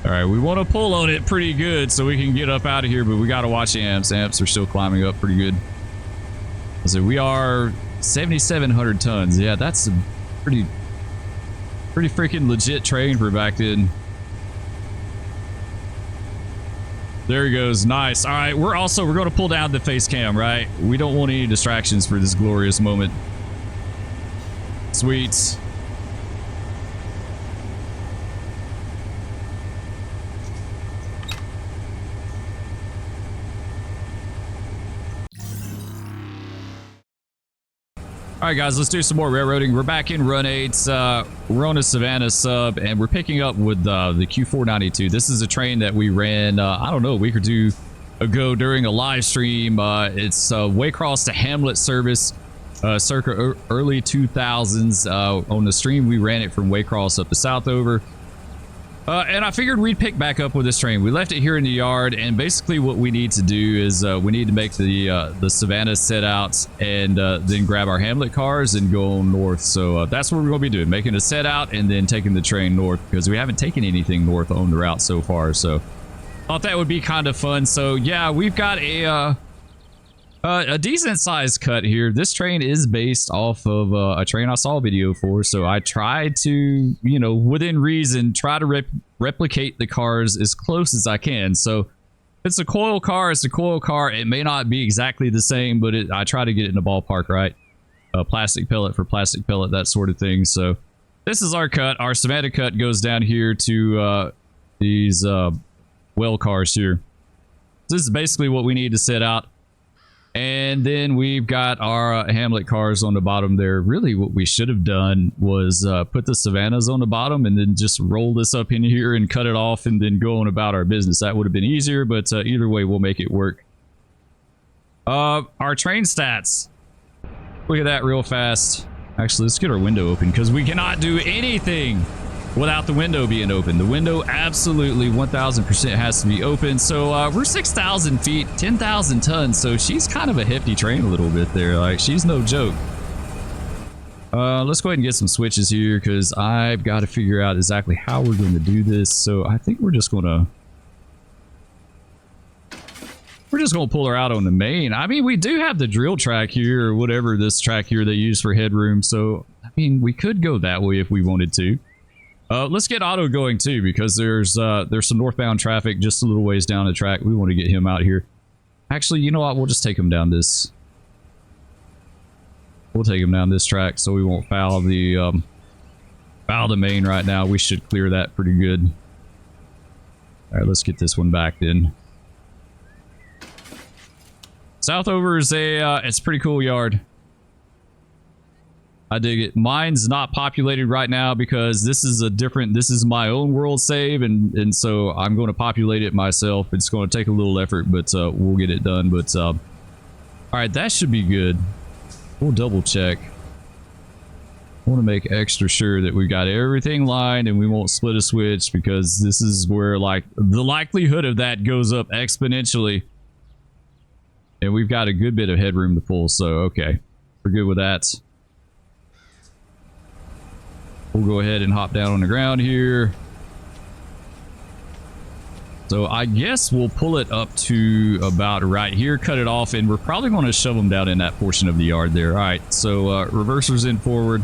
All right, we want to pull on it pretty good so we can get up out of here, but we got to watch the amps. Amps are still climbing up pretty good. So we are 7,700 tons. Yeah, that's a pretty freaking legit train for back then. There he goes. Nice. All right, we're going to pull down the face cam, right? We don't want any distractions for this glorious moment. Sweet. All right, guys, let's do some more railroading. We're back in Run 8s. We're on a Savannah sub, and we're picking up with the Q492. This is a train that we ran, I don't know, a week or two ago during a live stream. It's Waycross to Hamlet service, circa early 2000s. On the stream, we ran it from Waycross up to Southover. And I figured we'd pick back up with this train. We left it here in the yard, and basically what we need to do is we need to make the Savanna set out and then grab our Hamlet cars and go north. So that's what we're going to be doing, making a set out and then taking the train north, because we haven't taken anything north on the route so far. So thought that would be kind of fun. So yeah, we've got a decent sized cut here. This train is based off of a train I saw a video for, so I tried to, you know, within reason, try to replicate the cars as close as I can. So it's a coil car, it's a coil car. It may not be exactly the same, but I try to get it in the ballpark, right? Plastic pellet for plastic pellet, that sort of thing. So this is our cut. Our Savannah cut goes down here to these well cars here. This is basically what we need to set out. And then we've got our Hamlet cars on the bottom there. Really what we should have done was put the Savannas on the bottom and then just roll this up in here and cut it off and then go on about our business. That would have been easier, but either way, we'll make it work. Our train stats. Look at that real fast. Actually, let's get our window open because we cannot do anything without the window being open. The window absolutely 1000% has to be open. So we're 6,000 feet, 10,000 tons. So she's kind of a hefty train a little bit there. Like, she's no joke. Let's go ahead and get some switches here because I've got to figure out exactly how we're going to do this. So I think we're just going to pull her out on the main. I mean, we do have the drill track here or whatever this track here they use for headroom. So, I mean, we could go that way if we wanted to. Let's get Otto going too, because there's some northbound traffic just a little ways down the track. We want to get him out here. Actually, you know what? We'll just take him down this. We'll take him down this track so we won't foul the main right now. We should clear that pretty good. All right, let's get this one back then. Southover is it's a pretty cool yard. I dig it. Mine's not populated right now because this is my own world save, and so I'm going to populate it myself. It's going to take a little effort, but we'll get it done. But all right, that should be good. We'll double check. I want to make extra sure that we've got everything lined and we won't split a switch, because this is where, like, the likelihood of that goes up exponentially. And we've got a good bit of headroom to pull, so okay, we're good with that. We'll go ahead and hop down on the ground here. So I guess we'll pull it up to about right here, cut it off, and we're probably going to shove them down in that portion of the yard there. All right, so reversers in forward.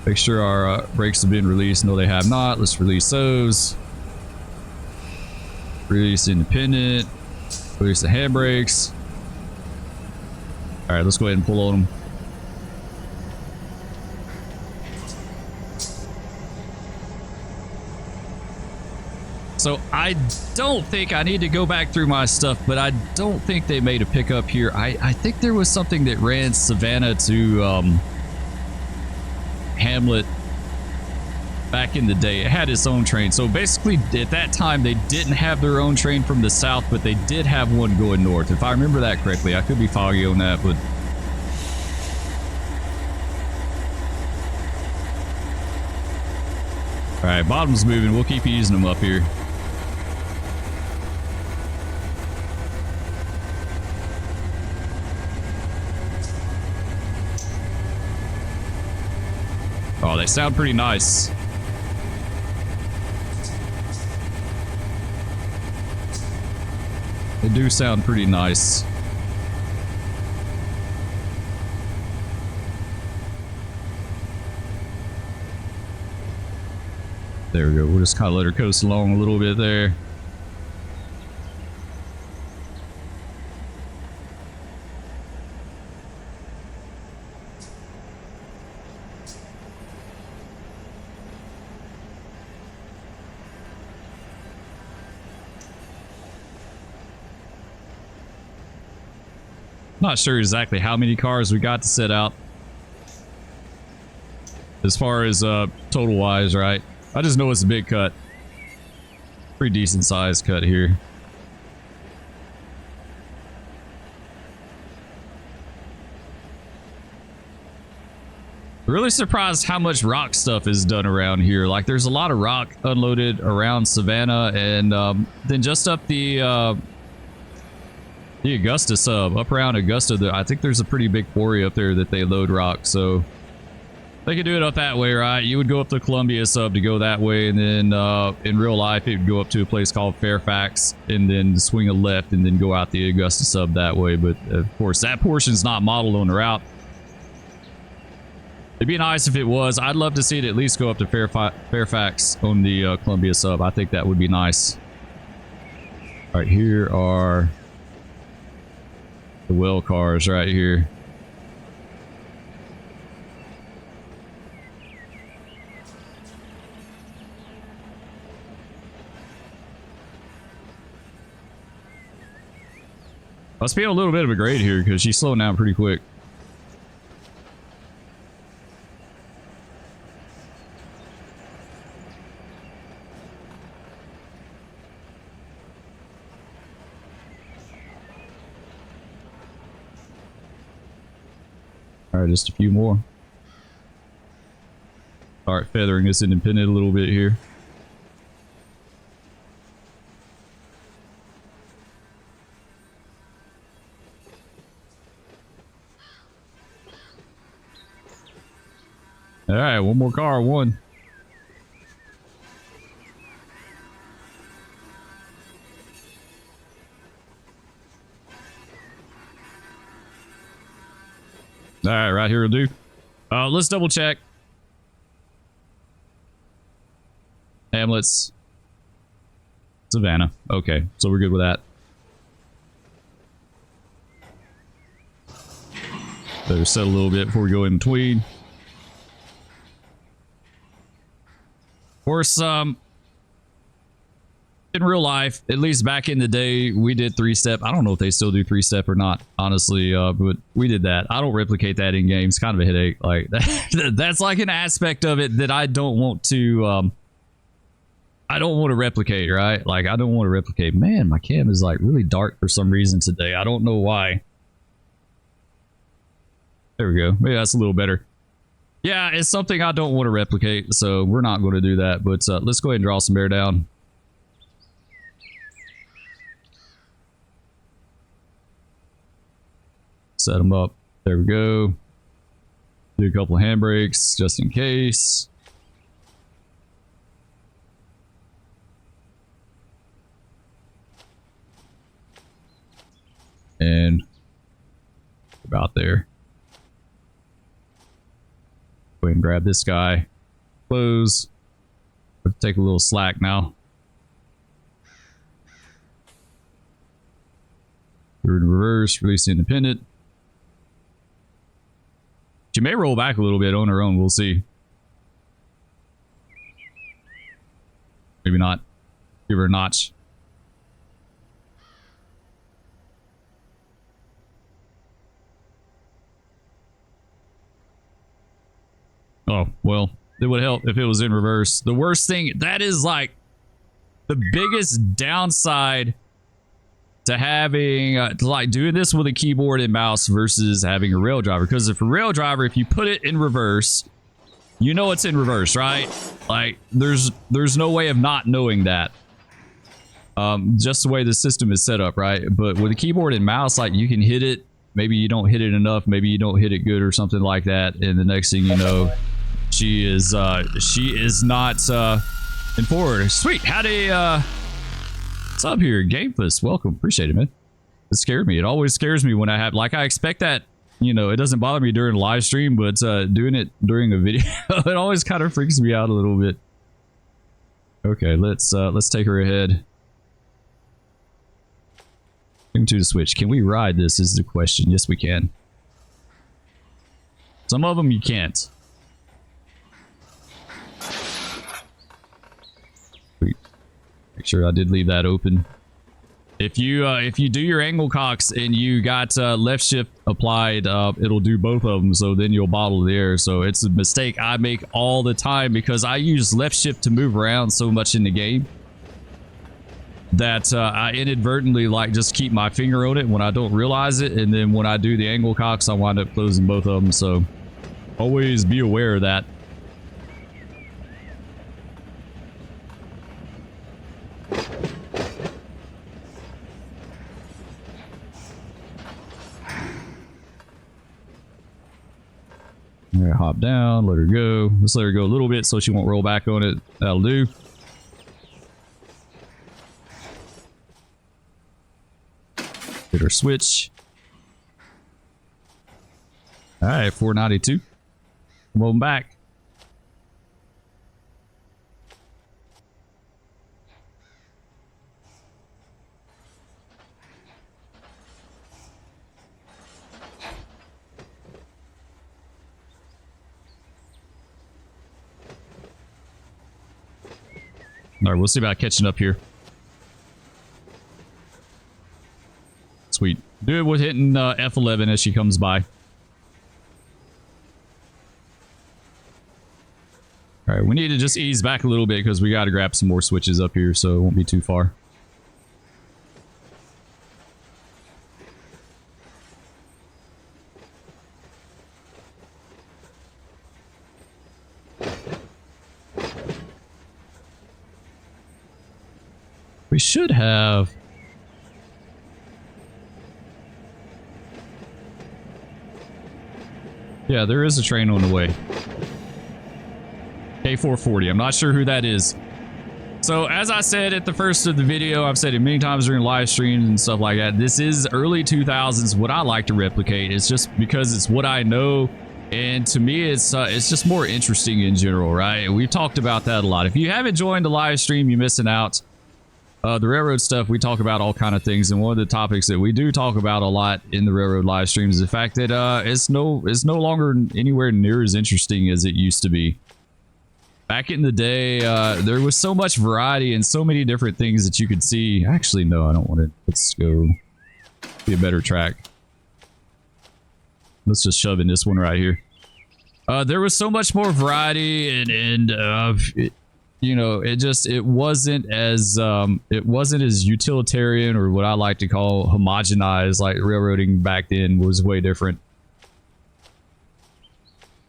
Make sure our brakes have been released. No, they have not. Let's release those. Release independent. Release the handbrakes. All right, let's go ahead and pull on them. So I don't think I need to go back through my stuff, but I don't think they made a pickup here. I think there was something that ran Savannah to Hamlet back in the day. It had its own train. So basically at that time they didn't have their own train from the south, but they did have one going north. If I remember that correctly. I could be foggy on that, but all right, bottom's moving. We'll keep easing them up here. Oh, they sound pretty nice. do sound pretty nice. There we go. We'll just kind of let her coast along a little bit there. Not sure exactly how many cars we got to set out as far as total wise, right? I just know it's a big cut. Pretty decent sized cut here. Really surprised how much rock stuff is done around here. Like, there's a lot of rock unloaded around Savannah, and then just up the Augusta sub, up around Augusta, I think there's a pretty big quarry up there that they load rock, so they could do it up that way, right? You would go up the Columbia sub to go that way, and then in real life, it would go up to a place called Fairfax, and then swing a left, and then go out the Augusta sub that way. But of course, that portion's not modeled on the route. It'd be nice if it was. I'd love to see it at least go up to Fairfax on the Columbia sub. I think that would be nice. All right, here are the well cars right here. Must be a little bit of a grade here because she's slowing down pretty quick. All right, just a few more. Start feathering this independent a little bit here. All right, one more car, one. All right, right here will do. Let's double check. Hamlet's Savannah. Okay, so we're good with that. Better set a little bit before we go in between. Of course, in real life, at least back in the day, we did three-step. I don't know if they still do three-step or not, honestly, but we did that. I don't replicate that in game. It's kind of a headache. Like that's like an aspect of it that I don't want to. I don't want to replicate, right? Like, I don't want to replicate. Man, my cam is like really dark for some reason today. I don't know why. There we go. Maybe that's a little better. Yeah, it's something I don't want to replicate, so we're not going to do that. But let's go ahead and draw some air down. Set them up. There we go. Do a couple of handbrakes just in case. And about there. Go ahead and grab this guy. Close. Take a little slack now. We're in reverse. Release independent. She may roll back a little bit on her own. We'll see. Maybe not. Give her a notch. Oh, well, it would help if it was in reverse. The worst thing, that is like the biggest downside to having, like doing this with a keyboard and mouse versus having a rail driver. Because if a rail driver, if you put it in reverse, you know it's in reverse, right? Like, there's no way of not knowing that. Just the way the system is set up, right? But with a keyboard and mouse, like, you can hit it. Maybe you don't hit it enough. Maybe you don't hit it good or something like that. And the next thing you know, she is not in forward. Sweet. Howdy, what's up here? Gamefus, welcome. Appreciate it, man. It scared me. It always scares me when I have, like, I expect that, you know, it doesn't bother me during a live stream, but doing it during a video, it always kind of freaks me out a little bit. Okay, let's take her ahead. Into the switch. Can we ride this is the question. Yes, we can. Some of them you can't. Sweet. Make sure I did leave that open. If you do your angle cocks and you got left shift applied, it'll do both of them. So then you'll bottle the air. So it's a mistake I make all the time because I use left shift to move around so much in the game that I inadvertently like just keep my finger on it when I don't realize it, and then when I do the angle cocks, I wind up closing both of them. So always be aware of that. All right, hop down, let her go. Let's let her go a little bit so she won't roll back on it. That'll do. Hit her switch. All right, 492. Come on back. All right, we'll see about catching up here. Sweet. Do it with hitting F11 as she comes by. All right, we need to just ease back a little bit because we got to grab some more switches up here, so it won't be too far. We should have... Yeah, there is a train on the way. K440. I'm not sure who that is. So, as I said at the first of the video, I've said it many times during live streams and stuff like that, this is early 2000s. What I like to replicate is just because it's what I know, and to me, it's just more interesting in general, right? We've talked about that a lot. If you haven't joined the live stream, you're missing out. The railroad stuff, we talk about all kind of things, and one of the topics that we do talk about a lot in the railroad live streams is the fact that it's no longer anywhere near as interesting as it used to be. Back in the day, there was so much variety and so many different things that you could see. Actually, no, I don't want it. Let's go be a better track. Let's just shove in this one right here. There was so much more variety, and you know, it wasn't as utilitarian, or what I like to call homogenized. Like railroading back then was way different.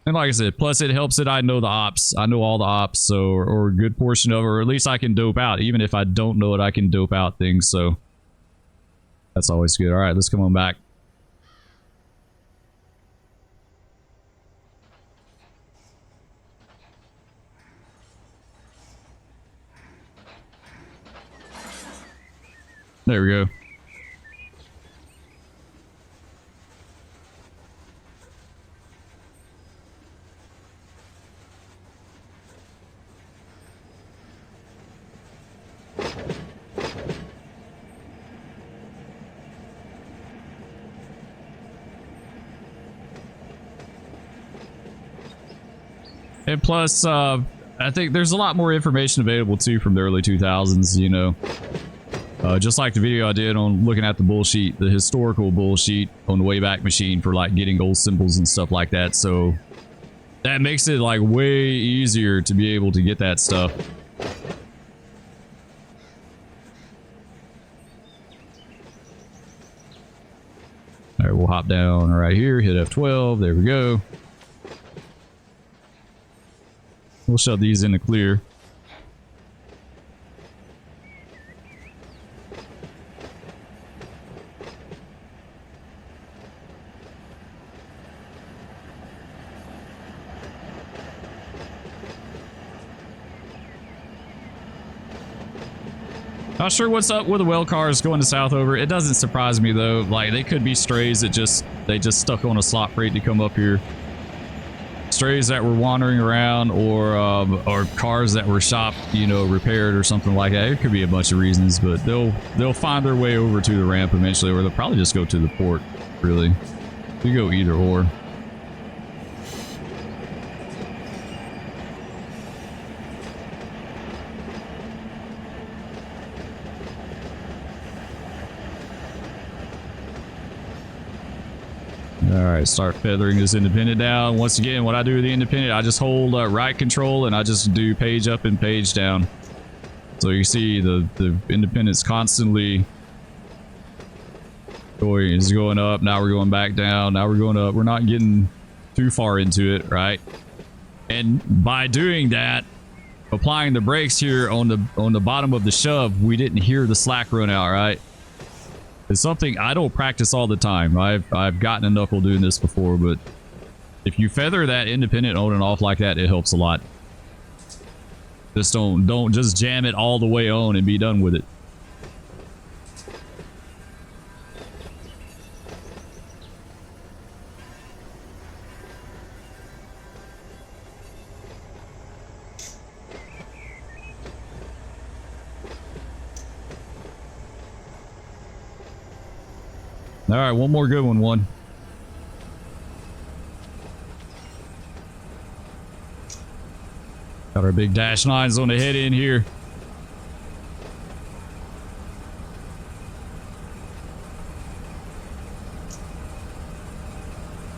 And like I said, plus it helps that I know the ops. I know all the ops, so or a good portion of it, or at least I can dope out. Even if I don't know it, I can dope out things. So that's always good. All right, let's come on back. There we go. And plus, I think there's a lot more information available too from the early 2000s, you know. Just like the video I did on looking at the bullsheet, the historical bullsheet on the Wayback Machine for like getting gold symbols and stuff like that. So that makes it like way easier to be able to get that stuff. All right, we'll hop down right here, hit F12. There we go. We'll shove these in the clear. Not sure what's up with the well cars going to Southover. It doesn't surprise me though. Like they could be strays that they just stuck on a slot freight to come up here. Strays that were wandering around, or cars that were shopped, you know, repaired or something like that. It could be a bunch of reasons, but they'll find their way over to the ramp eventually, or they'll probably just go to the port. Really, you go either or. Alright, start feathering this independent down. Once again, what I do with the independent, I just hold right control and I just do page up and page down. So you see the independent's constantly going up. Now we're going back down. Now we're going up. We're not getting too far into it, right? And by doing that, applying the brakes here on the bottom of the shove, we didn't hear the slack run out, right? It's something I don't practice all the time. I've gotten a knuckle doing this before, but if you feather that independent on and off like that, it helps a lot. Just don't just jam it all the way on and be done with it. All right, one more good one. Got our big dash lines on the head in here.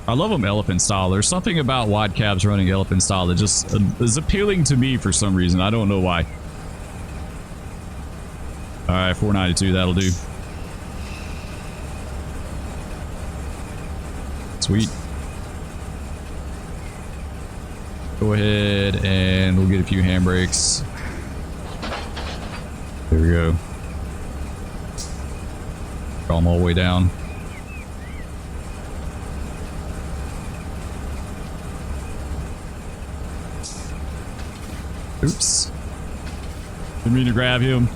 I love them elephant style. There's something about wide cabs running elephant style that just is appealing to me for some reason. I don't know why. All right, 492, that'll do. Sweet. Go ahead and we'll get a few handbrakes. There we go. Draw them all the way down. Oops. Didn't mean to grab him.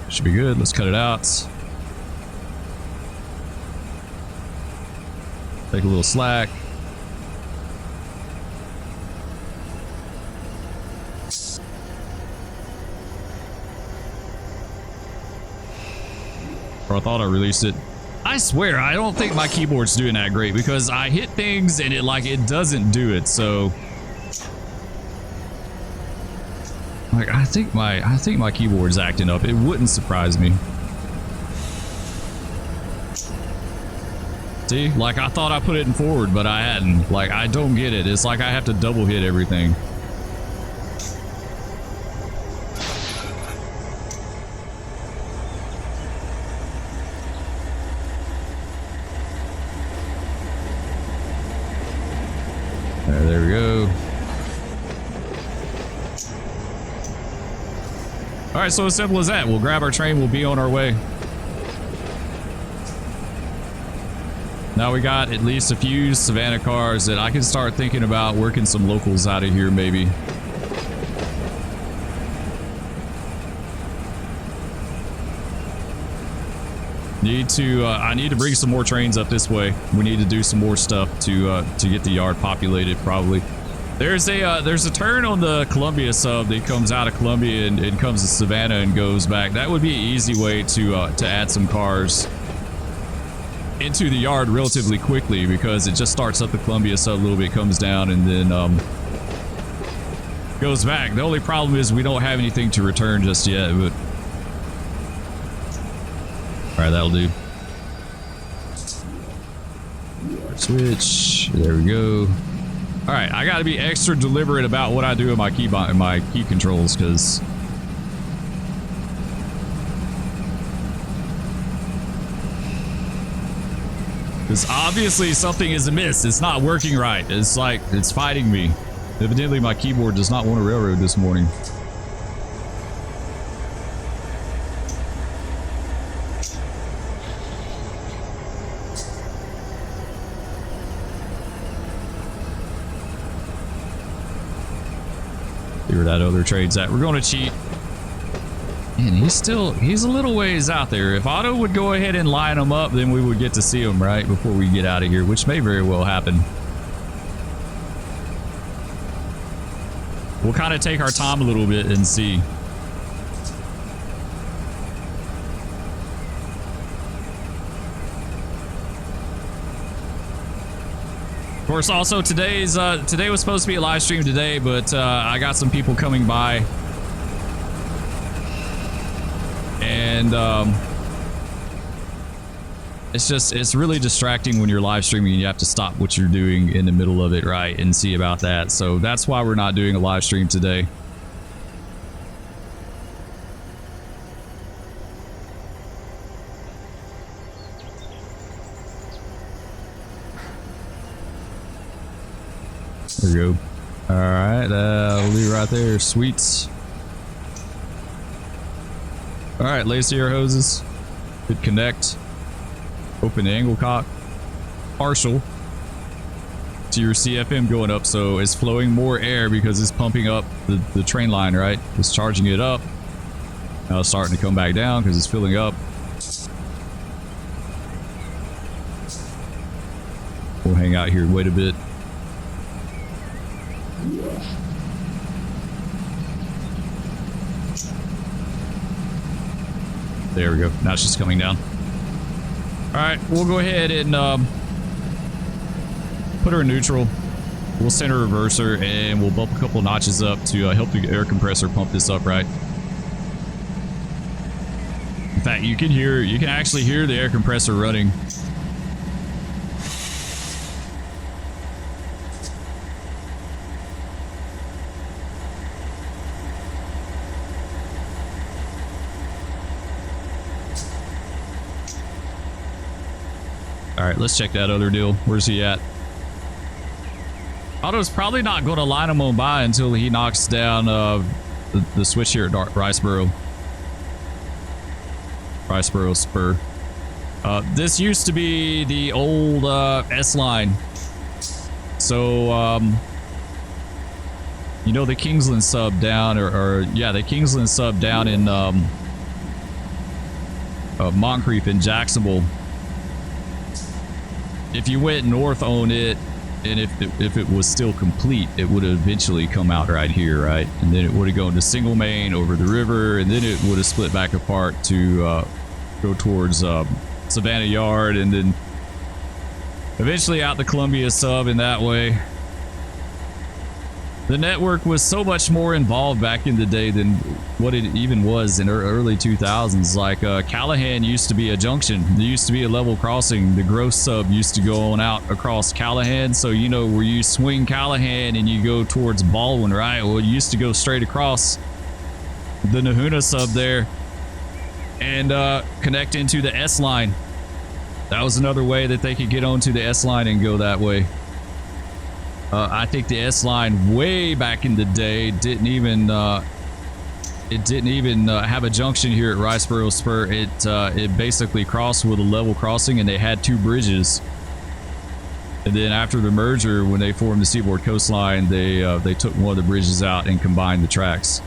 Should be good. Let's cut it out. Take a little slack. Or I thought I released it. I swear, I don't think my keyboard's doing that great because I hit things and it doesn't do it. So, like, I think my keyboard's acting up. It wouldn't surprise me. See, like I thought I put it in forward, but I hadn't. Like, I don't get it. It's like I have to double hit everything. There we go. All right, so as simple as that. We'll grab our train. We'll be on our way. Now we got at least a few Savannah cars that I can start thinking about working some locals out of here, maybe. I need to bring some more trains up this way. We need to do some more stuff to get the yard populated, probably. There's a turn on the Columbia sub that comes out of Columbia and comes to Savannah and goes back. That would be an easy way to add some cars into the yard relatively quickly because it just starts up the Columbia sub a little bit, comes down, and then goes back. The only problem is we don't have anything to return just yet, but all right, that'll do. Switch. There we go. All right, I got to be extra deliberate about what I do in my key controls because obviously something is amiss. It's not working right. It's like it's fighting me. Evidently my keyboard does not want to railroad this morning. See where that other trade's at. We're going to cheat. And he's a little ways out there. If Otto would go ahead and line them up, then we would get to see him, right? Before we get out of here, which may very well happen. We'll kind of take our time a little bit and see. Of course, also today was supposed to be a live stream today, but I got some people coming by. And it's really distracting when you're live streaming and you have to stop what you're doing in the middle of it, right, and see about that. So that's why we're not doing a live stream today. There we go. All right, we'll leave right there. Sweets. All right, lace air hoses. Good connect. Open angle cock. Partial. To your CFM going up, so it's flowing more air because it's pumping up the train line, right? It's charging it up. Now it's starting to come back down because it's filling up. We'll hang out here and wait a bit. There we go. Now it's just coming down. All right, we'll go ahead and put her in neutral. We'll send a reverser and we'll bump a couple notches up to help the air compressor pump this up, right? In fact, you can actually hear the air compressor running. All right, let's check that other deal. Where's he at? Otto's probably not going to line him on by until he knocks down the switch here at Riceboro Spur. This used to be the old S line. So, you know, the Kingsland sub down, the Kingsland sub down in Moncrief in Jacksonville. If you went north on it, and if it was still complete, it would have eventually come out right here, right? And then it would have gone to single main over the river, and then it would have split back apart to go towards Savannah Yard, and then eventually out the Columbia sub in that way. The network was so much more involved back in the day than what it even was in early 2000s. Like Callahan used to be a junction. There used to be a level crossing. The Gross sub used to go on out across Callahan. So, you know, where you swing Callahan and you go towards Baldwin, right? Well, it used to go straight across the Nahuna sub there and connect into the S line. That was another way that they could get onto the S line and go that way. I think the S line way back in the day didn't even have a junction here at Riceboro Spur. It basically crossed with a level crossing, and they had two bridges. And then after the merger, when they formed the Seaboard Coastline, they took one of the bridges out and combined the tracks.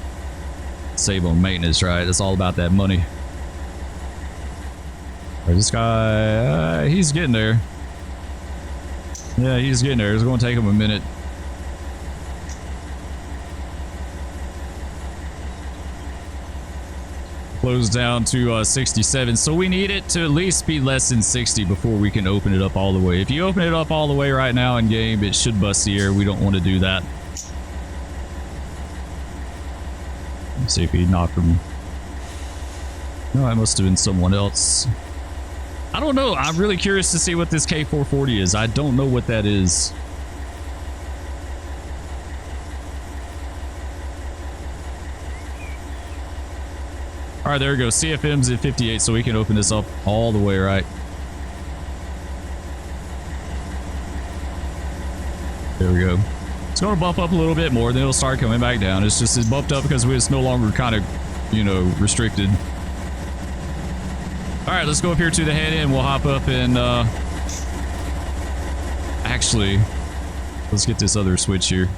Save on maintenance, right? That's all about that money. This guy, he's getting there. Yeah, he's getting there. It's going to take him a minute. Close down to 67. So we need it to at least be less than 60 before we can open it up all the way. If you open it up all the way right now in game, it should bust the air. We don't want to do that. Let's see if he knocked him. No, that must have been someone else. I don't know. I'm really curious to see what this K440 is. I don't know what that is. All right, there we go. CFM's at 58, so we can open this up all the way, right? There we go. It's going to bump up a little bit more, then it'll start coming back down. It's just, it's bumped up because it's no longer kind of, you know, restricted. All right, let's go up here to the head end. We'll hop up and actually, let's get this other switch here.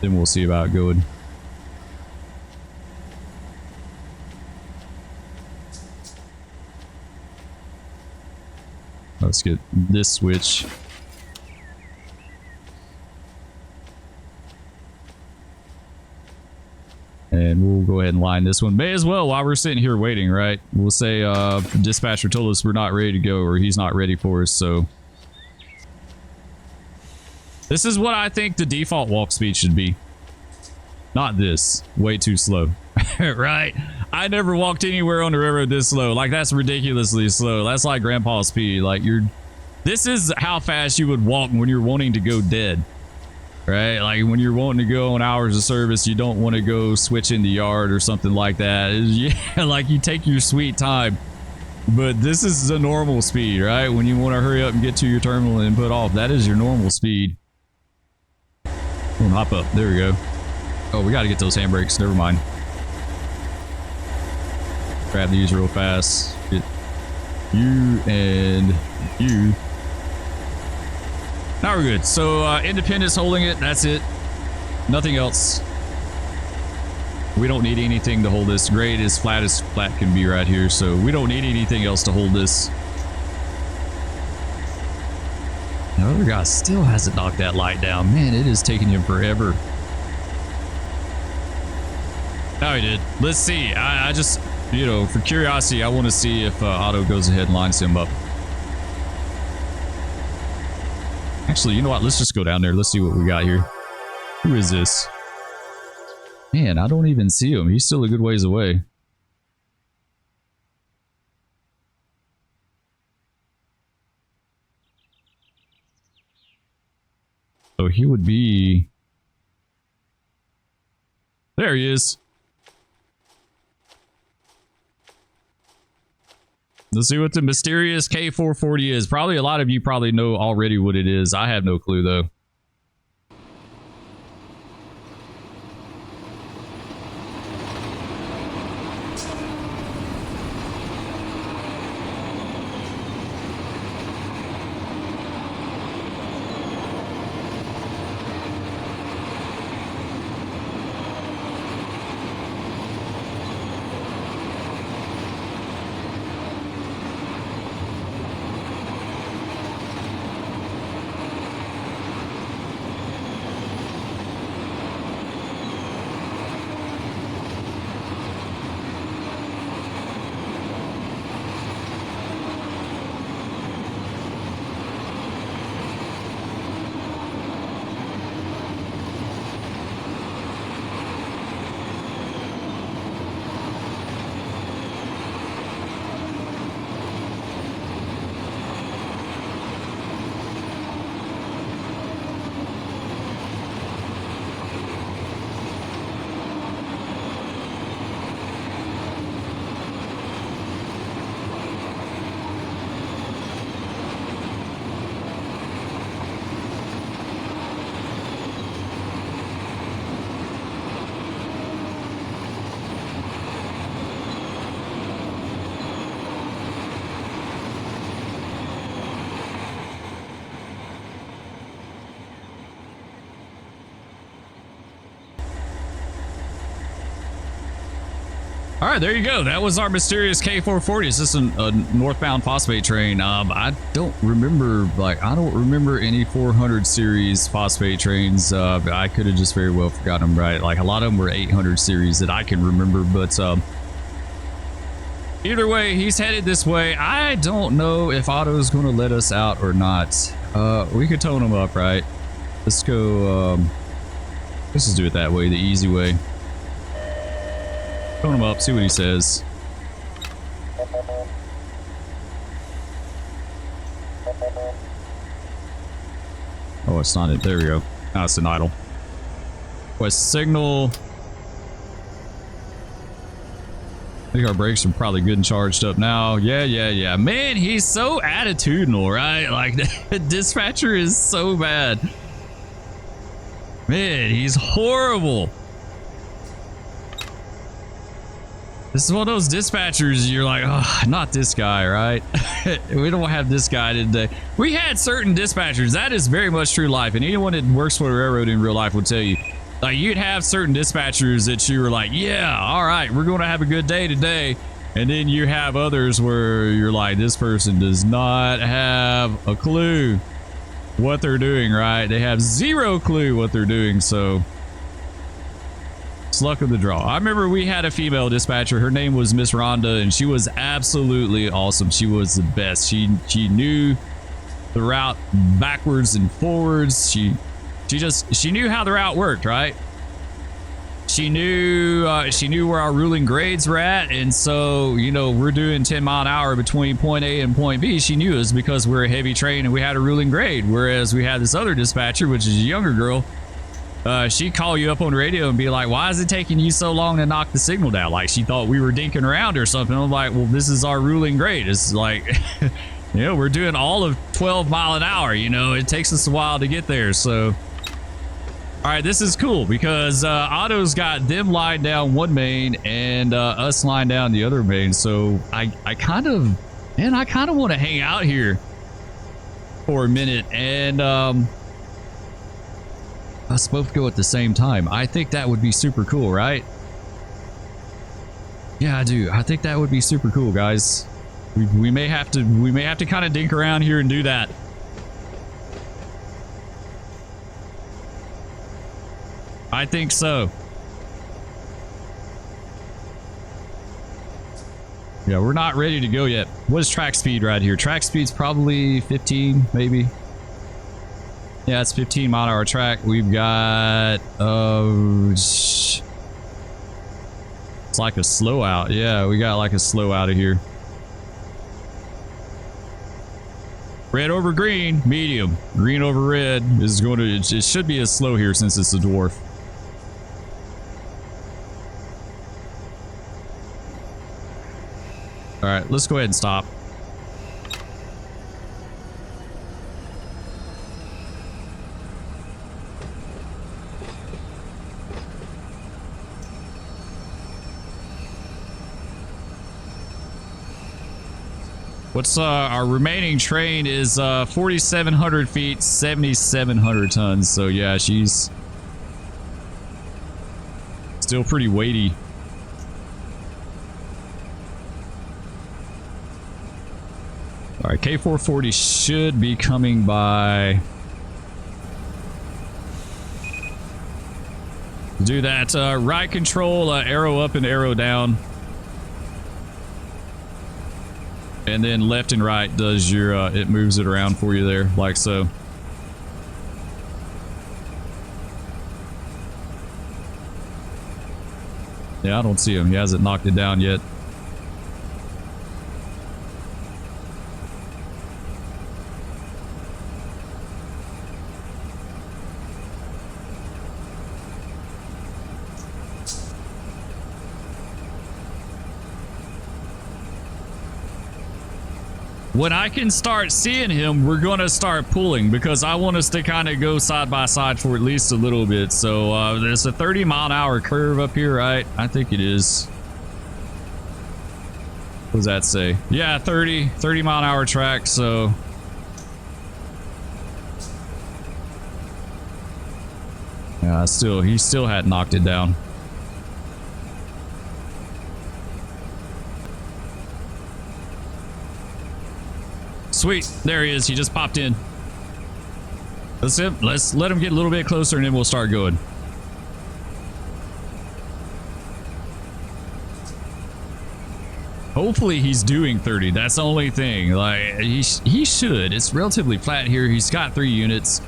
Then we'll see about going. Let's get this switch. And we'll go ahead and line this one. May as well while we're sitting here waiting, right? We'll say dispatcher told us we're not ready to go, or he's not ready for us, so. This is what I think the default walk speed should be. Not this. Way too slow. Right? I never walked anywhere on the railroad this slow. Like, that's ridiculously slow. That's like grandpa's speed. Like, this is how fast you would walk when you're wanting to go dead. Right? Like, when you're wanting to go on hours of service, you don't want to go switch in the yard or something like that. Yeah, like, you take your sweet time. But this is the normal speed, right? When you want to hurry up and get to your terminal and put off, that is your normal speed. Hop up. There we go. Oh, we got to get those handbrakes. Never mind. Grab these real fast. Get you and you. Now we're good. So Independence holding it. That's it. Nothing else. We don't need anything to hold this. Grade as flat can be right here. So we don't need anything else to hold this. The other guy still hasn't knocked that light down. Man, it is taking him forever. Now he did. Let's see. I just, you know, for curiosity, I want to see if Otto goes ahead and lines him up. Actually, you know what? Let's just go down there. Let's see what we got here. Who is this? Man, I don't even see him. He's still a good ways away. So he would be... There he is. Let's see what the mysterious K440 is. Probably a lot of you probably know already what it is. I have no clue though. All right, there you go. That was our mysterious K440. It's just a northbound phosphate train. I don't remember any 400 series phosphate trains. I could have just very well forgotten them, right? Like a lot of them were 800 series that I can remember, but either way, he's headed this way. I don't know if Otto's going to let us out or not. We could tone him up, right? Let's go. Let's just do it that way, the easy way. Phone him up, see what he says. Oh, it's not it. There we go. Now it's an idle. West signal. I think our brakes are probably good and charged up now. Yeah. Man, he's so attitudinal, right? Like, the dispatcher is so bad. Man, he's horrible. This is one of those dispatchers you're like, oh, not this guy, right? We don't have this guy today. We had certain dispatchers. That is very much true life. And anyone that works for a railroad in real life will tell you, Like, you'd have certain dispatchers that you were like, yeah, all right, we're going to have a good day today. And then you have others where you're like, this person does not have a clue what they're doing, right? They have zero clue what they're doing. So it's luck of the draw. I remember we had a female dispatcher. Her name was Miss Rhonda, and she was absolutely awesome. She was the best. She knew the route backwards and forwards. She knew how the route worked, right? She knew where our ruling grades were at, and so, you know, we're doing 10 mile an hour between point A and point B. She knew us because we're a heavy train and we had a ruling grade. Whereas we had this other dispatcher, which is a younger girl, she'd call you up on the radio and be like, why is it taking you so long to knock the signal down? Like, she thought we were dinking around or something. I'm like, well, this is our ruling grade. It's like, you know, we're doing all of 12 mile an hour. You know, it takes us a while to get there. So, all right, this is cool because Otto's got them lined down one main and us lined down the other main. So I kind of want to hang out here for a minute and us both go at the same time. I think that would be super cool, right? Yeah, I do. I think that would be super cool, guys. We may have to kind of dink around here and do that. I think so. Yeah, we're not ready to go yet. What is track speed right here? Track speed's probably 15, maybe. Yeah, it's 15 mile an hour track. We've got it's like a slow out. Yeah, we got like a slow out of here. Red over green, medium. Green over red is going to, it should be a slow here since it's a dwarf. All right, let's go ahead and stop. What's our remaining train is 4,700 feet, 7,700 tons. So yeah, she's still pretty weighty. All right, K440 should be coming by. Do that right control, arrow up and arrow down. And then left and right does your, it moves it around for you there, like so. Yeah, I don't see him. He hasn't knocked it down yet. When I can start seeing him, we're going to start pulling because I want us to kind of go side by side for at least a little bit. So there's a 30 mile an hour curve up here, right? I think it is. What does that say? Yeah, 30 mile an hour track. So yeah, he still hadn't knocked it down. Sweet, there he is. He just popped in. Let's let him get a little bit closer and then we'll start going. Hopefully he's doing 30. That's the only thing. Like he should. It's relatively flat here. He's got 3 units.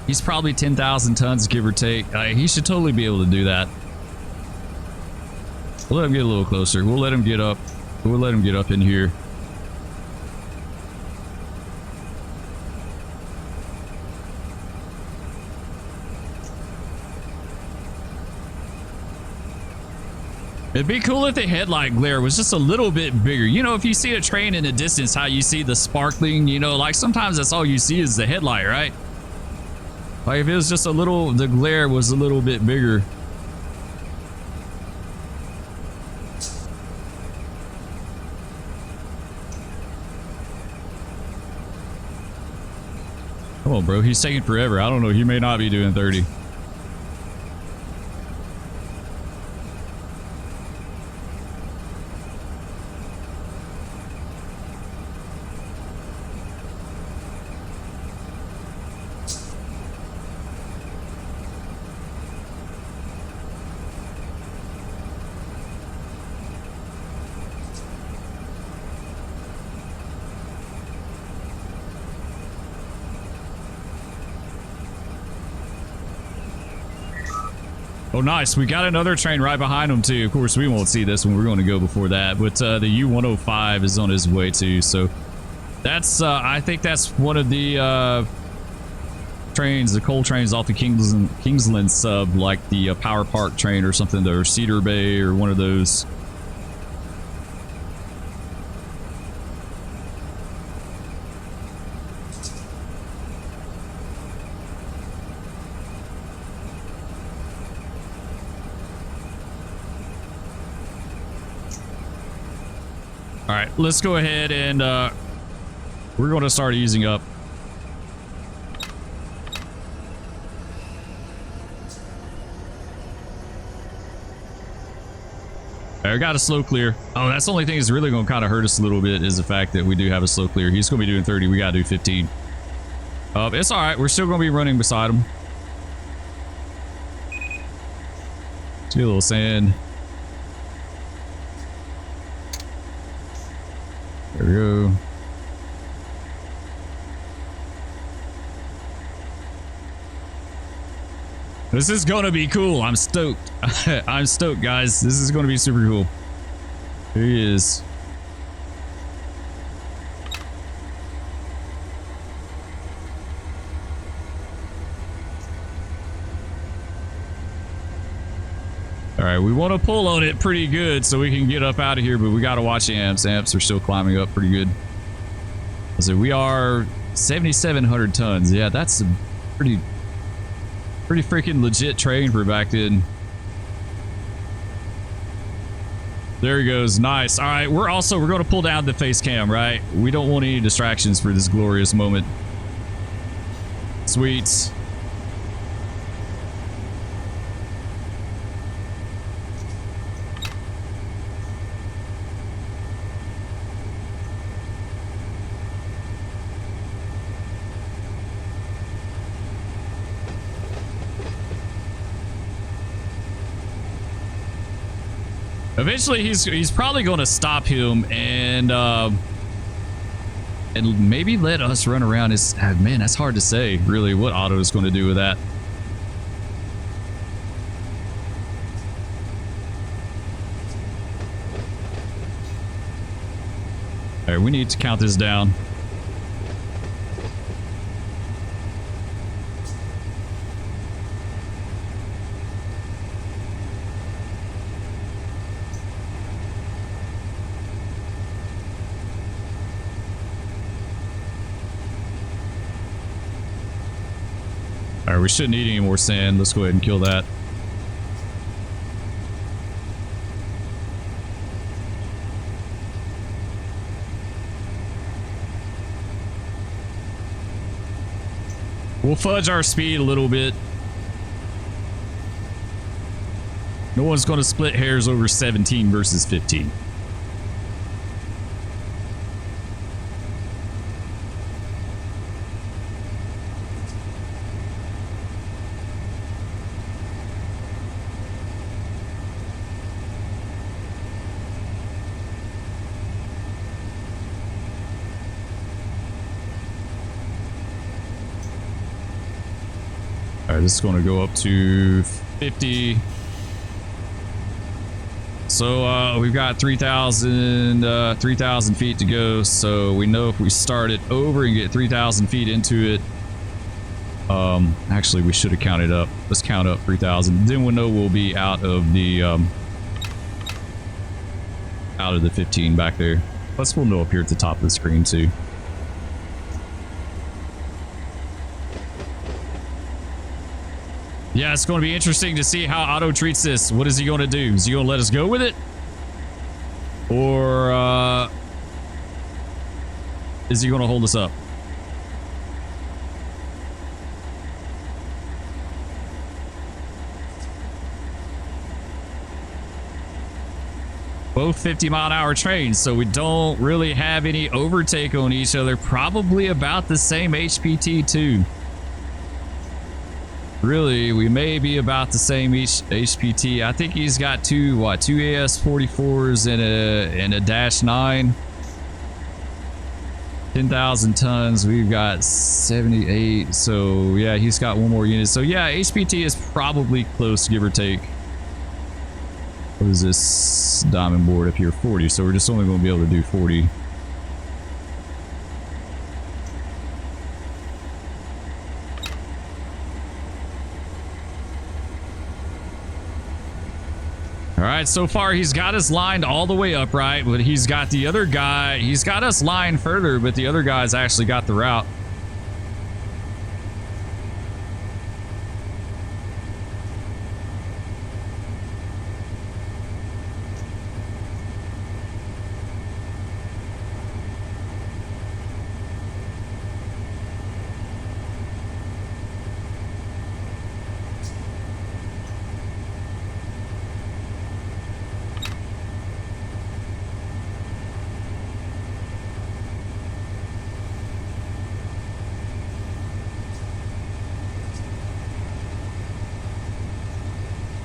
He's probably 10,000 tons, give or take. He should totally be able to do that. We'll let him get a little closer. We'll let him get up. We'll let him get up in here. It'd be cool if the headlight glare was just a little bit bigger. You know, if you see a train in the distance, how you see the sparkling, you know, like sometimes that's all you see is the headlight, right? Like if it was just a little, the glare was a little bit bigger. Come on, bro. He's taking forever. I don't know. He may not be doing 30. Oh, nice. We got another train right behind them, too. Of course, we won't see this one. We're going to go before that. But the U-105 is on his way, too. So that's, I think that's one of the trains, the coal trains off the Kingsland sub, like the Power Park train or something, or Cedar Bay or one of those. All right, let's go ahead and we're going to start easing up. I got a slow clear. Oh, that's the only thing that's really going to kind of hurt us a little bit is the fact that we do have a slow clear. He's going to be doing 30. We got to do 15. It's all right. We're still going to be running beside him. See a little sand. There we go. This is gonna be cool. I'm stoked. I'm stoked, guys. This is gonna be super cool. Here he is. All right, we want to pull on it pretty good so we can get up out of here, but we got to watch amps. Amps are still climbing up pretty good. So we are 7,700 tons. Yeah, that's a pretty freaking legit train for back then. There he goes. Nice. All right, we're going to pull down the face cam, right? We don't want any distractions for this glorious moment. Sweet. Eventually, he's probably going to stop him and maybe let us run around his. Man, that's hard to say, really, what Otto is going to do with that. All right, we need to count this down. All right, we shouldn't need any more sand. Let's go ahead and kill that. We'll fudge our speed a little bit. No one's going to split hairs over 17 versus 15. This is going to go up to 50. So we've got 3,000 feet to go. So we know if we start it over and get 3,000 feet into it. Actually, we should have counted up. Let's count up 3,000. Then we'll know we'll be out of the 15 back there. Plus, we'll know up here at the top of the screen too. Yeah, it's going to be interesting to see how Otto treats this. What is he going to do? Is he going to let us go with it? Or is he going to hold us up? Both 50-mile-an-hour trains, so we don't really have any overtake on each other. Probably about the same HPT too. Really, we may be about the same each HPT. I think he's got two AS44s and a -9. 10,000 tons. We've got 78. So yeah, he's got one more unit. So yeah, HPT is probably close, give or take. What is this diamond board up here? 40. So we're just only going to be able to do 40. All right, so far he's got us lined all the way upright, but he's got the other guy. He's got us lined further, but the other guy's actually got the route.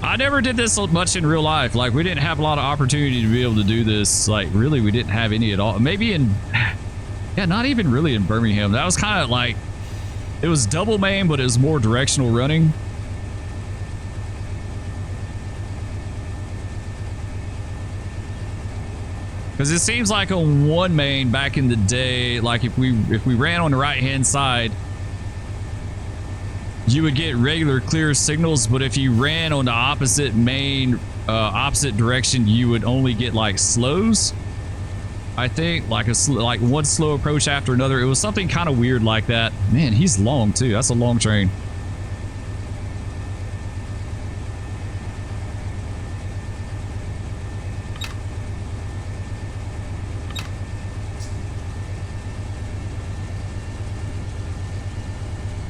I never did this much in real life. Like, we didn't have a lot of opportunity to be able to do this. Like, really, we didn't have any at all. Maybe in, yeah, not even really in Birmingham. That was kind of like, it was double main, but it was more directional running. Because it seems like on one main back in the day, like if we ran on the right-hand side, you would get regular clear signals, but if you ran on the opposite main, opposite direction, you would only get like slows. I think like one slow approach after another. It was something kind of weird like that. Man, he's long too. That's a long train.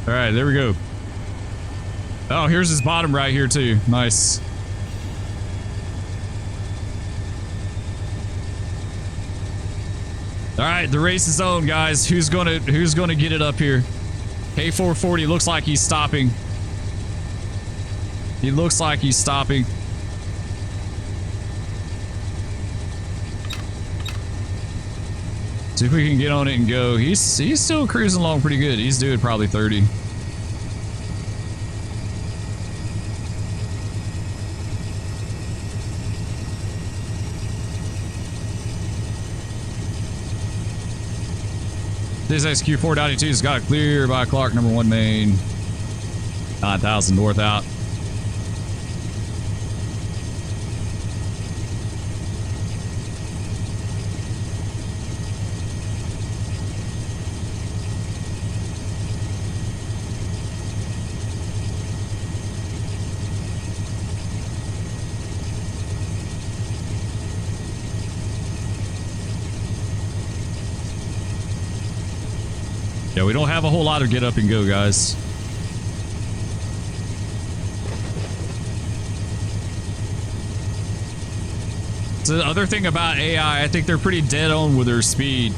All right, there we go. Oh, here's his bottom right here too. Nice. All right, the race is on, guys. Who's gonna get it up here? K440 looks like he's stopping. He looks like he's stopping. See if we can get on it and go. He's still cruising along pretty good. He's doing probably 30. CSX Q492's got it clear by Clark, number 1 main. 9,000 north out. Yeah, we don't have a whole lot of get up and go, guys. So the other thing about AI, I think they're pretty dead on with their speed.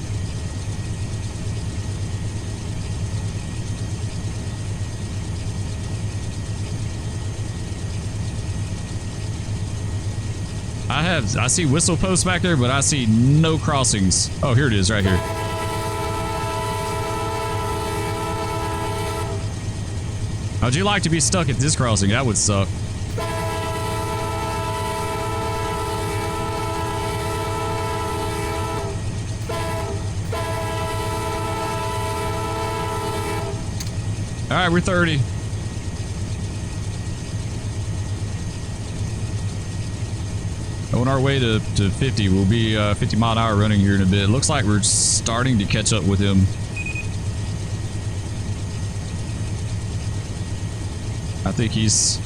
I see whistle posts back there, but I see no crossings. Oh, here it is right here. How'd you like to be stuck at this crossing? That would suck. All right, we're 30. On our way to 50. We'll be 50 mile an hour running here in a bit. Looks like we're starting to catch up with him. I think he's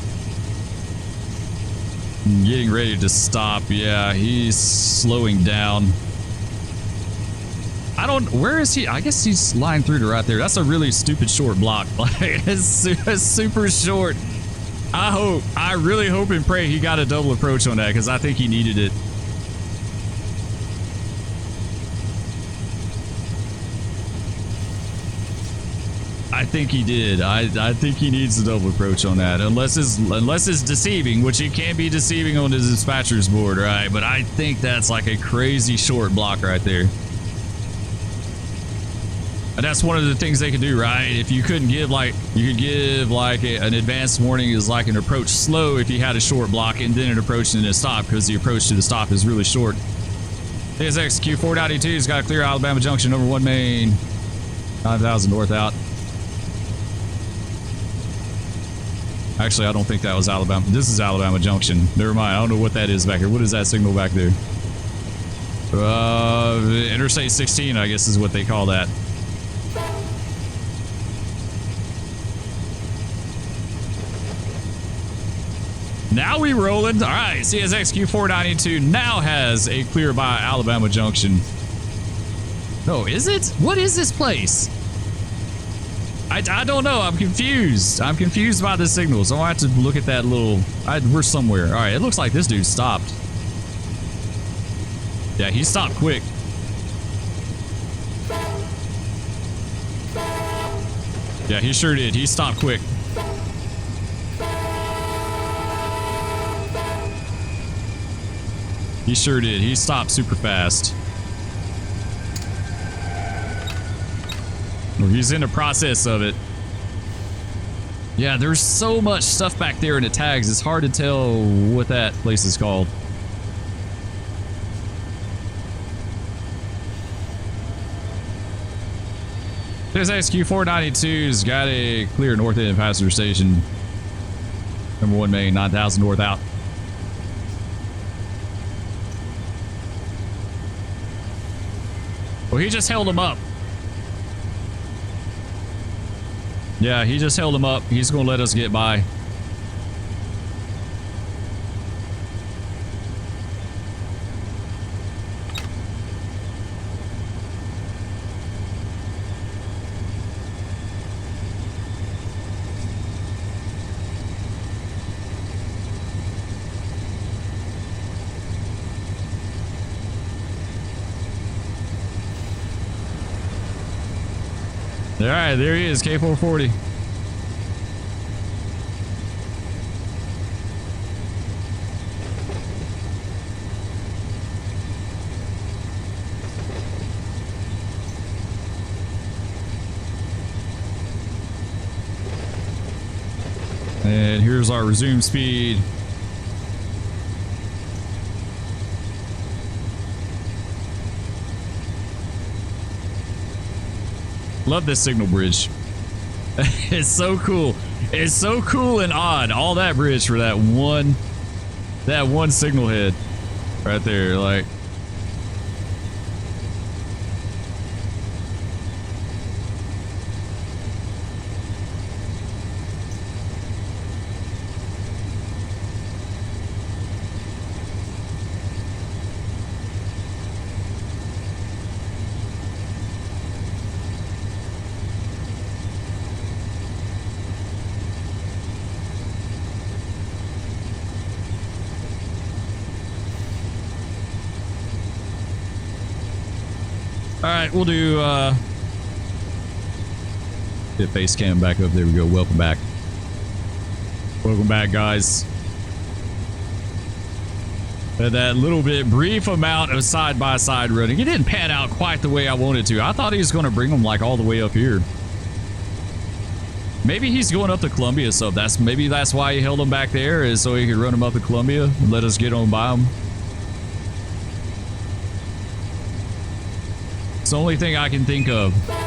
getting ready to stop. Yeah, he's slowing down. Where is he? I guess he's lying through to right there. That's a really stupid short block. Like, it's super short. I really hope and pray he got a double approach on that, because I think he needed it. I think he did. I think he needs a double approach on that, unless it's deceiving, which it can be deceiving on his dispatcher's board, right? But I think that's like a crazy short block right there. And that's one of the things they could do, right? If you couldn't give like, you could give like an advanced warning is like an approach slow if you had a short block, and then an approach and a stop, because the approach to the stop is really short. CSX Q492 has got to clear Alabama Junction over 1 main. 9,000 north out. Actually, I don't think that was Alabama. This is Alabama Junction. Never mind. I don't know what that is back here. What is that signal back there? Interstate 16, I guess is what they call that. Now we rolling. All right, CSX Q492 now has a clear by Alabama Junction. No, is it? What is this place? I don't know. I'm confused. I'm confused by the signal, so I have to look at that little... we're somewhere. All right, it looks like this dude stopped. Yeah, he stopped quick. Yeah, he sure did. He stopped quick. He sure did. He stopped super fast. Or he's in the process of it. Yeah, there's so much stuff back there in the tags. It's hard to tell what that place is called. CSX Q492's got a clear north end passenger station. Number 1 main, 9,000 north out. Well, he just held him up. Yeah, he just held him up. He's going to let us get by. All right, there he is, K440. And here's our resume speed. Love this signal bridge. It's so cool. It's so cool and odd. All that bridge for that one signal head right there. Like, all right, we'll do, get face cam back up. There we go. Welcome back. Welcome back, guys. Had that little bit brief amount of side-by-side running. It didn't pan out quite the way I wanted to. I thought he was going to bring them like all the way up here. Maybe he's going up to Columbia, so maybe that's why he held them back there, is so he could run them up to Columbia and let us get on by them. It's the only thing I can think of. All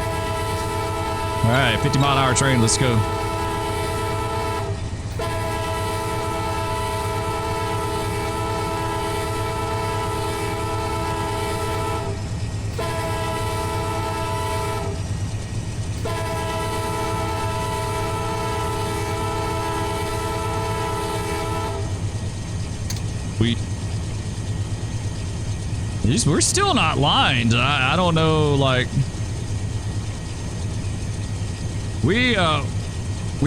right, 50-mile-an-hour train. Let's go. We're still not lined. I don't know, like, we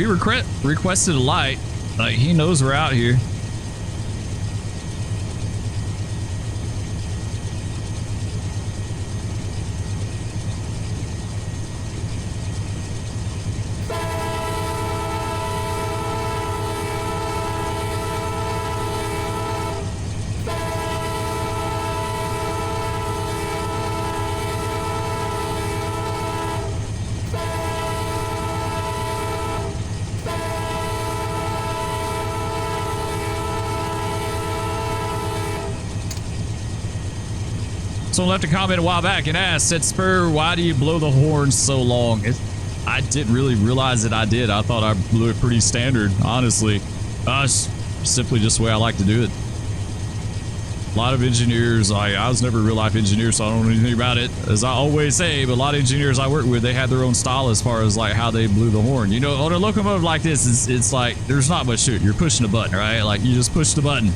requested a light. Like, he knows we're out here. Someone left a comment a while back and asked, said, Spur, why do you blow the horn so long? I didn't really realize that I did. I thought I blew it pretty standard, honestly. It's simply just the way I like to do it. A lot of engineers, I was never a real life engineer, so I don't know anything about it, as I always say, but a lot of engineers I work with, they had their own style as far as like how they blew the horn. You know, on a locomotive like this, it's like, there's not much to it. You're pushing a button, right? Like, you just push the button.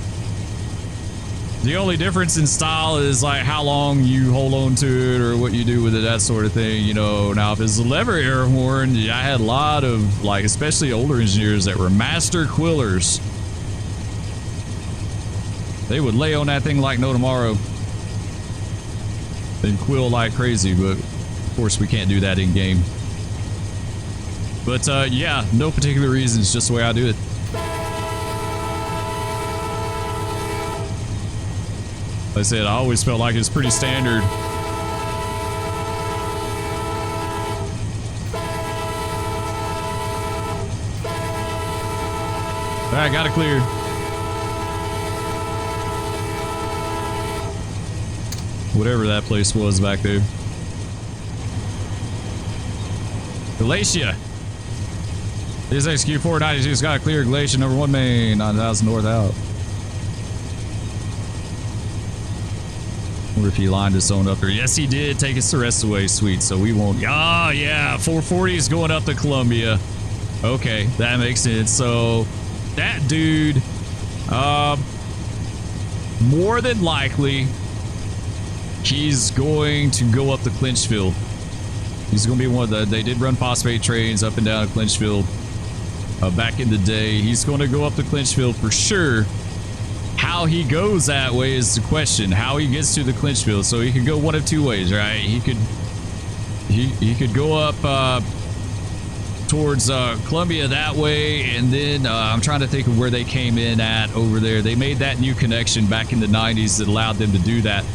The only difference in style is like how long you hold on to it or what you do with it, that sort of thing. You know, now if it's a lever air horn, I had a lot of like, especially older engineers that were master quillers. They would lay on that thing like no tomorrow and quill like crazy, but of course we can't do that in game. But yeah, no particular reason, it's just the way I do it. Like I said, I always felt like it's pretty standard. All right, got it cleared. Whatever that place was back there. Glacier. CSX Q492's got a clear Glacier number 1 main, 9,000 north out. Wonder if he lined his own up there. Yes, he did. Take his arrest away. Sweet. So we won't. Oh, yeah. 440 is going up to Columbia. Okay, that makes sense. So that dude, more than likely, he's going to go up to Clinchfield. He's going to be one of the... They did run phosphate trains up and down to Clinchfield back in the day. He's going to go up to Clinchfield for sure. How he goes that way is the question. How he gets to the Clinchfield. So he could go one of two ways, right? He could go up towards Columbia that way, and then I'm trying to think of where they came in at over there. They made that new connection back in the 90s that allowed them to do that.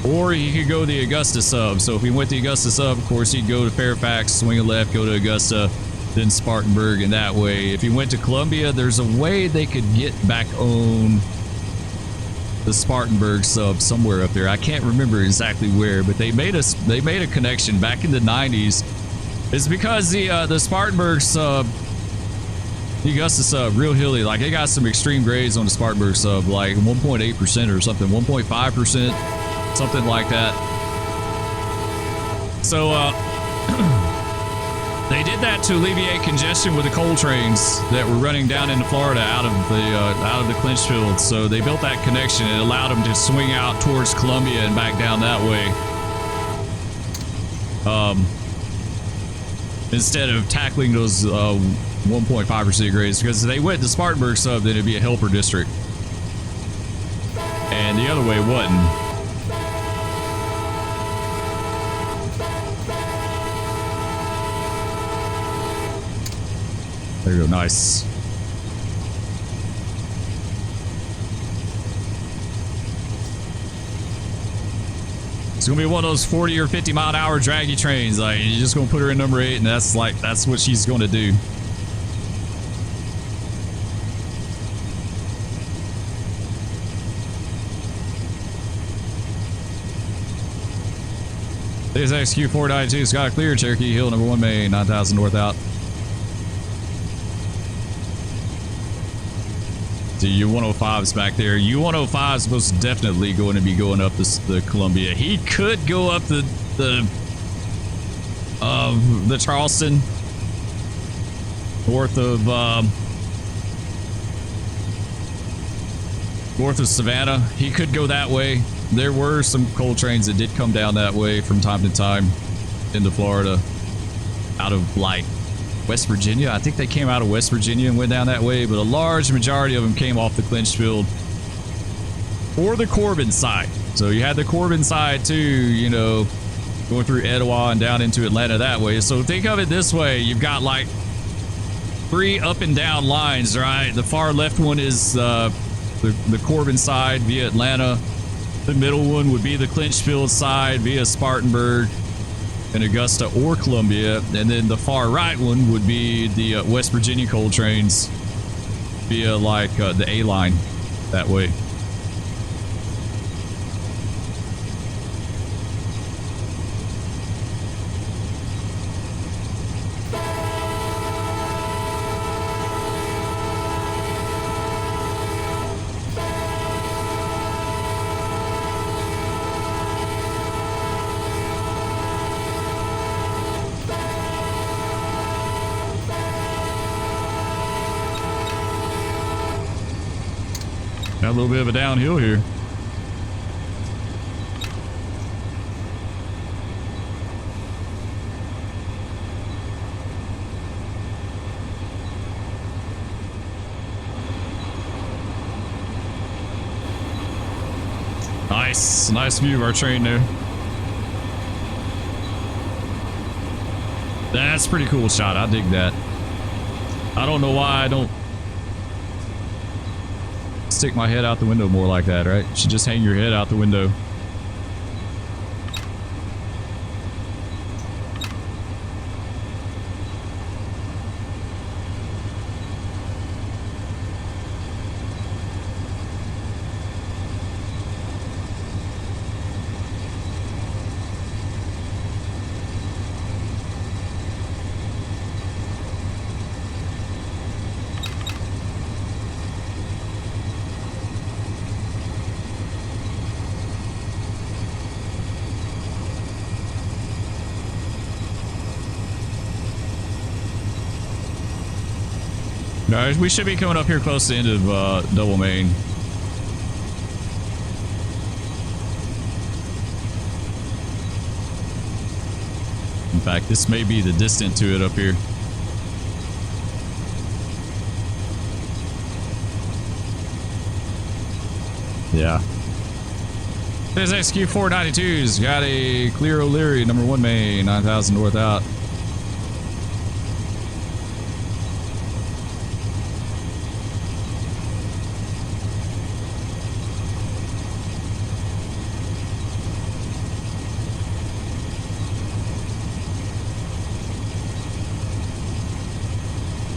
Or he could go the Augusta sub. So if he went the Augusta sub, of course, he'd go to Fairfax, swing a left, go to Augusta, then Spartanburg, and that way. If he went to Columbia, there's a way they could get back on the Spartanburg sub somewhere up there. I can't remember exactly where, but they made a connection back in the 90s. It's because the Spartanburg sub, the Augusta sub, real hilly. Like, they got some extreme grades on the Spartanburg sub, like 1.8% or something, 1.5%, something like that. So they did that to alleviate congestion with the coal trains that were running down into Florida out of the Clinchfield. So they built that connection. It allowed them to swing out towards Columbia and back down that way. Instead of tackling those 1.5% grades, because if they went to Spartanburg sub, then it'd be a helper district, and the other way wasn't. There you go, nice. It's gonna be one of those 40 or 50 mile an hour draggy trains. Like, you're just gonna put her in number 8, and that's what she's gonna do. CSX Q492's got a clear. Cherokee Hill number 1 main, 9,000 north out. The U105's back there. U105 is most definitely going to be going up the Columbia. He could go up the Charleston, north of Savannah. He could go that way. There were some coal trains that did come down that way from time to time into Florida, out of like West Virginia. I think they came out of West Virginia and went down that way, but a large majority of them came off the Clinchfield or the Corbin side. So you had the Corbin side too, you know, going through Etowah and down into Atlanta that way. So think of it this way. You've got like 3 up and down lines, right? The far left one is the Corbin side via Atlanta. The middle one would be the Clinchfield side via Spartanburg and Augusta or Columbia, and then the far right one would be the West Virginia coal trains via like the A line that way. Got a little bit of a downhill here. Nice view of our train there. That's a pretty cool shot. I dig that. I don't know why I don't stick my head out the window more like that, right? You should just hang your head out the window. Alright, we should be coming up here close to the end of Double Main. In fact, this may be the distance to it up here. Yeah. CSX Q492's got a clear O'Leary, number 1 main, 9,000 north out.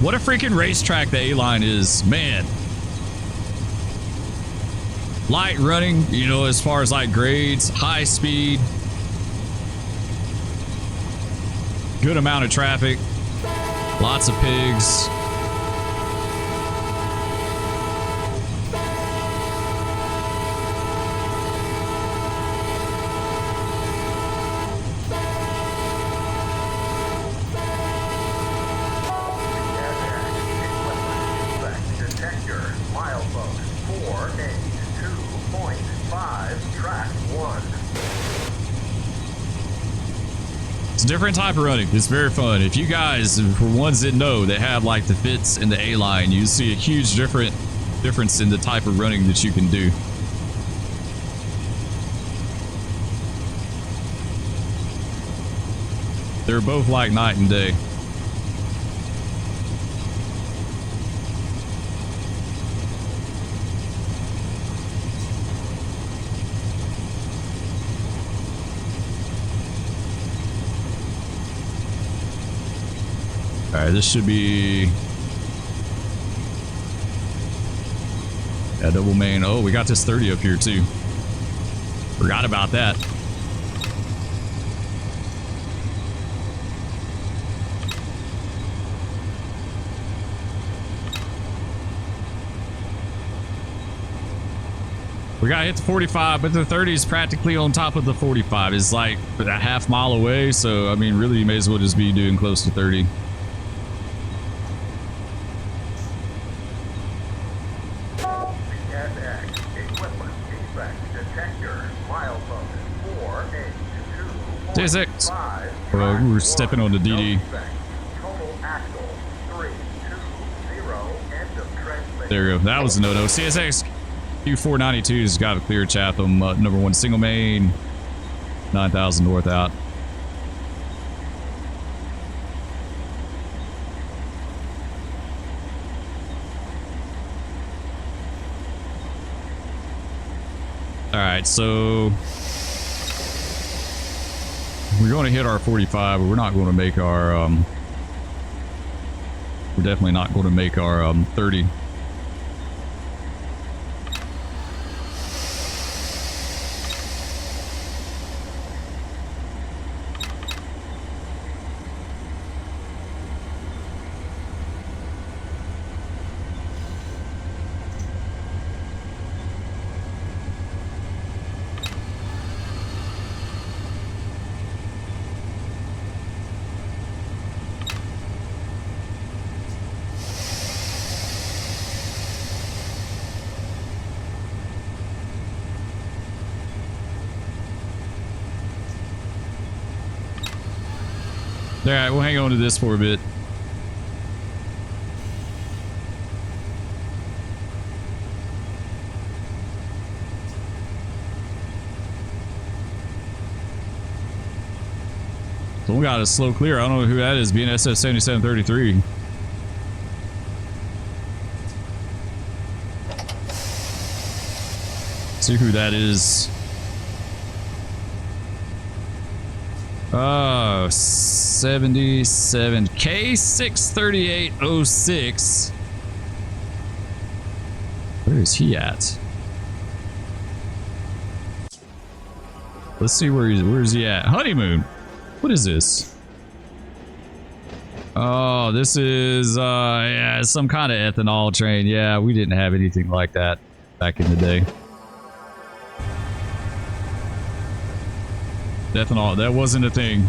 What a freaking racetrack the A-line is, man. Light running, you know, as far as like grades, high speed, good amount of traffic, lots of pigs. Different type of running. It's very fun. If you guys, for ones that know, that have like the fits in the A-line, you see a huge difference in the type of running that you can do. They're both like night and day. Alright, this should be a double main. Oh, we got this 30 up here too. Forgot about that. We gotta hit the 45, but the 30 is practically on top of the 45. It's like a half mile away, so I mean, really, you may as well just be doing close to 30. CSX. Oh, we're stepping on the DD. There we go. That was a no-no. CSX Q492's got a clear Chatham, number 1 single main, 9,000 north out. All right, so we're going to hit our 45, but we're not going to make our we're definitely not going to make our 30. All right, we'll hang on to this for a bit. Someone got a slow clear. I don't know who that is. BNSF 7733. See who that is. Oh, 77 K63806. Where is he at? Let's see where is he at? Honeymoon. What is this? Oh, this is yeah, some kind of ethanol train. Yeah, we didn't have anything like that back in the day. Ethanol, that wasn't a thing.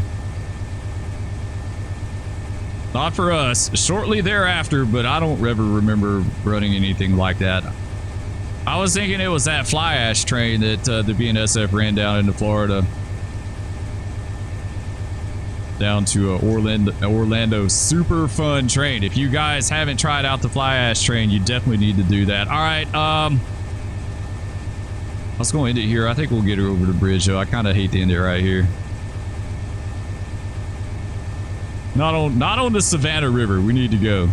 Not for us. Shortly thereafter, but I don't ever remember running anything like that. I was thinking it was that fly ash train that the BNSF ran down into Florida. Down to Orlando. Super fun train. If you guys haven't tried out the fly ash train, you definitely need to do that. All right, let's go end it here. I think we'll get her over the bridge, though. I kind of hate to end it right here. Not on the Savannah River. We need to go.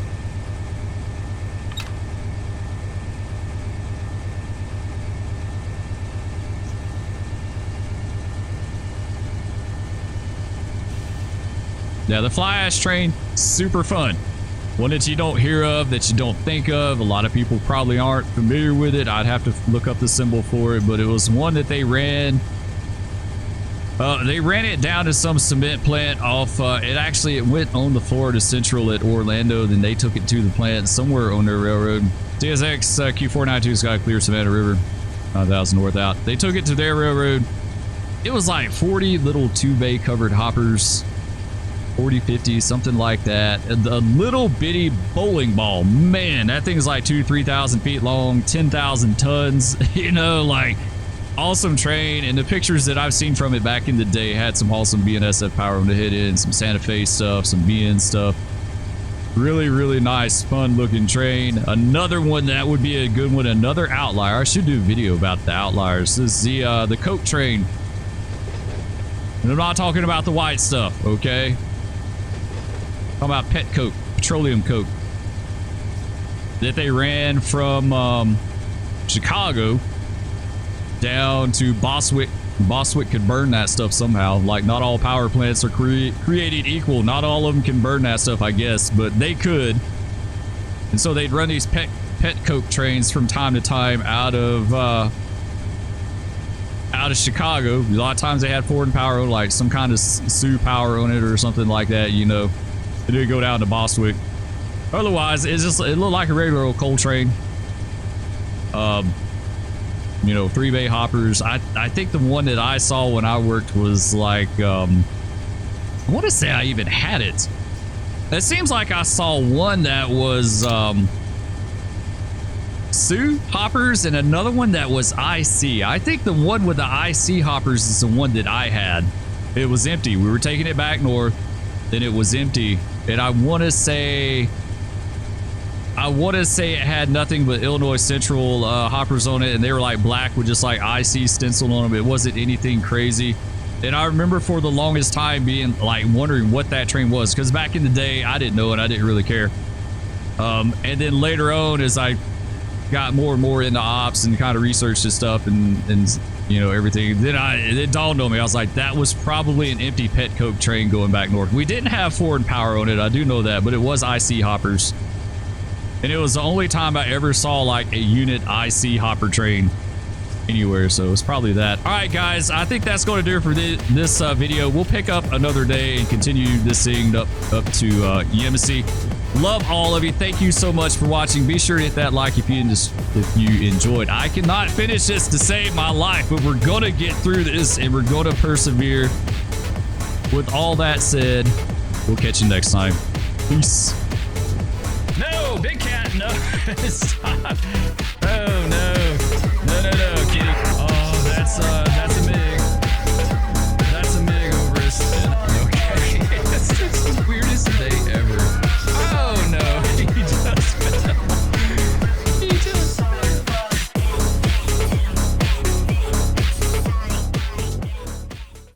Yeah, the fly ash train, super fun. One that you don't hear of, that you don't think of. A lot of people probably aren't familiar with it. I'd have to look up the symbol for it, but it was one that they ran. They ran it down to some cement plant off. It went on the Florida Central at Orlando. Then they took it to the plant somewhere on their railroad. CSX Q492's got clear Savannah River, 9,000 north out. They took it to their railroad. It was like 40 little 2-bay covered hoppers. 40, 50, something like that. A little bitty bowling ball. Man, that thing's like 3,000 feet long, 10,000 tons. You know, like, awesome train. And the pictures that I've seen from it back in the day had some awesome BNSF power on the head end, some Santa Fe stuff, some BN stuff. Really, really nice, fun looking train. Another one that would be a good one, another Outlier. I should do a video about the Outliers. This is the Coke train. And I'm not talking about the white stuff, okay? Talking about pet Coke, petroleum Coke, that they ran from Chicago down to Boswick. Boswick could burn that stuff somehow. Like, not all power plants are created equal. Not all of them can burn that stuff, I guess, but they could. And so they'd run these pet Coke trains from time to time out of Chicago. A lot of times they had foreign power, like some kind of Sioux power on it or something like that, you know. It did go down to Boswick. Otherwise, it looked like a regular old coal train. You know, 3-bay hoppers. I think the one that I saw when I worked was like, I want to say I even had it. It seems like I saw one that was Sioux hoppers and another one that was IC. I think the one with the IC hoppers is the one that I had. It was empty. We were taking it back north, then it was empty. And I want to say it had nothing but Illinois Central hoppers on it, and they were like black with just like IC stenciled on them. It wasn't anything crazy. And I remember for the longest time being like wondering what that train was, because back in the day I didn't know and I didn't really care. And then later on, as I got more and more into ops and kind of researched this stuff and you know, everything, then it dawned on me. I was like, that was probably an empty pet Coke train going back north. We didn't have foreign power on it, I do know that, but it was IC hoppers. And it was the only time I ever saw like a unit IC hopper train anywhere, so it's probably that. All right, guys, I think that's going to do it for this video. We'll pick up another day and continue this thing up to Yemassee. Love all of you. Thank you so much for watching. Be sure to hit that like if you enjoyed. I cannot finish this to save my life, but we're going to get through this and we're going to persevere. With all that said, we'll catch you next time. Peace. No, Big Cat, no. Stop.